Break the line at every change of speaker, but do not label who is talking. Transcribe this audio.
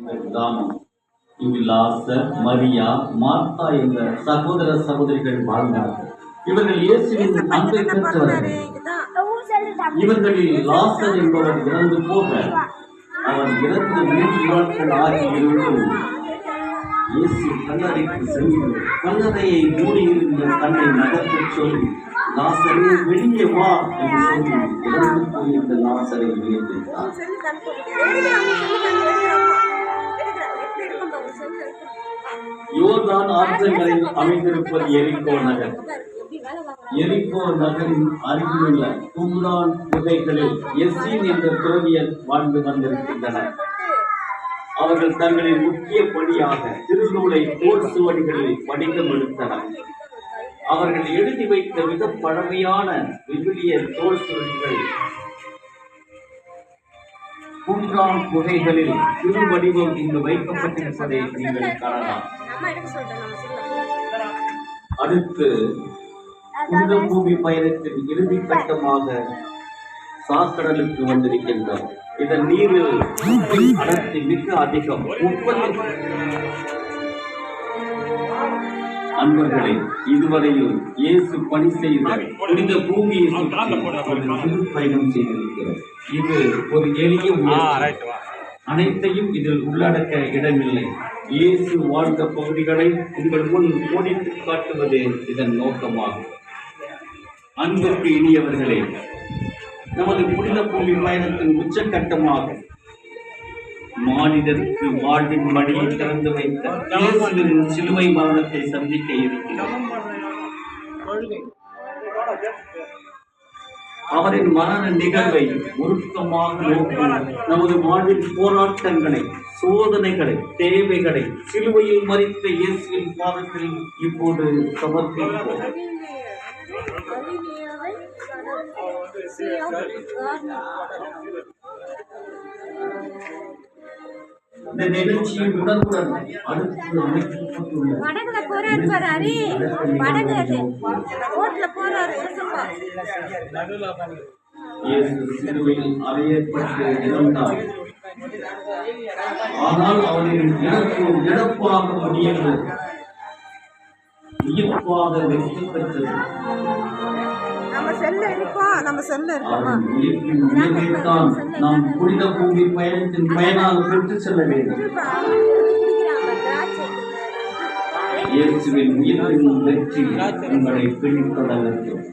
கிராமம். இங்கு லாசர், மரியா, மார்த்தா என்ற சகோதர சகோதரிகள் வாழ்ந்தார்கள். இவர்கள் இயேசுவின் அன்பை பெற்றவர்கள். இவர்களில் லாசர் என்பவர் இறந்து போக, அவர் இறந்து 3 நாட்கள் ஆகியிருந்தும் இயேசு கல்லறைக்கு சென்று கல்லறையை மூடியிருந்த தன்னை நகர்த்தச் சொல்லி, லாசரே வெளியே வா என்று சொல்லி இறந்து போயிருந்த லாசரை உயிர்ப்பித்தார். யோர்தான் ஆற்றங்கரையில் அமைந்திருப்பது எரிகோ நகர். எரிகோ நகரின் அருகிலுள்ள கும்ரான் குகைகளில் எஸ்ஸீன் என்ற துறவியர் வாழ்ந்து வந்திருக்கின்றனர். அவர்கள் தங்களின் முக்கிய பணியாக திருநூலை தோல் சுவடிகளில் வடிவம் எடுத்தனர். அவர்கள் எழுதி வைத்த மிக பழமையான விவிலிய தோல் சுவடிகள் கும்ரான் குகைகளில் திரு வடிவம் இங்கு வைக்கப்பட்டிருப்பதை நீங்கள் காணலாம். அடுத்து புனித பூமி பயணத்தின் இறுதி கட்டமாக சாக்கடலுக்கு வந்திருக்கின்றோம். இதன் நீரில் அடர்த்தி மிக அதிகம். அன்பர்களே, இதுவரையில் இயேசு பணி செய்த புனித பூமியை சிறு பயணம் செய்திருக்கிறது. இது ஒரு எளிய அனைத்தையும் இதில் உள்ளடக்க இடமில்லை. இயேசு வாழ்ந்த பகுதிகளை உங்கள் முன் ஓடித்து காட்டுவதே இதன் நோக்கமாகும். அன்புக்கு இனியவர்களே, நமது புனித பூமி பயணத்தின் உச்சகட்டமாக மானிடருக்கு வாழ்வின் வழியை திறந்து வைத்த இயேசுவின் சிலுவை மரணத்தை சந்திக்க இருக்கிறோம். அவரின் மரண நிகழ்வை உருக்கமாக நோக்கும் நமது வாழ்வின் போராட்டங்களை, சோதனைகளை, தேவைகளை சிலுவையில் மறித்த இயேசுவின் பாதத்தில் இப்போது சமர்ப்பிப்போம். இந்த நிகழ்ச்சியின் உடனுடன் அடுத்து அமைக்கப்பட்டுள்ள இயேசு சிலுவையில் அறையப்பட்டு இறந்தார். ஆனால் அவரின் இறப்பு இழப்பாக முடியவில்லை, வியப்பாக வெற்றி பெற்றது. நாம் புனித பூமி பயணத்தின் பயனாக பெற்று செல்ல வேண்டும். இயேசுவின் உயிரின் வெற்றி உங்களை பின்தொடரட்டும்.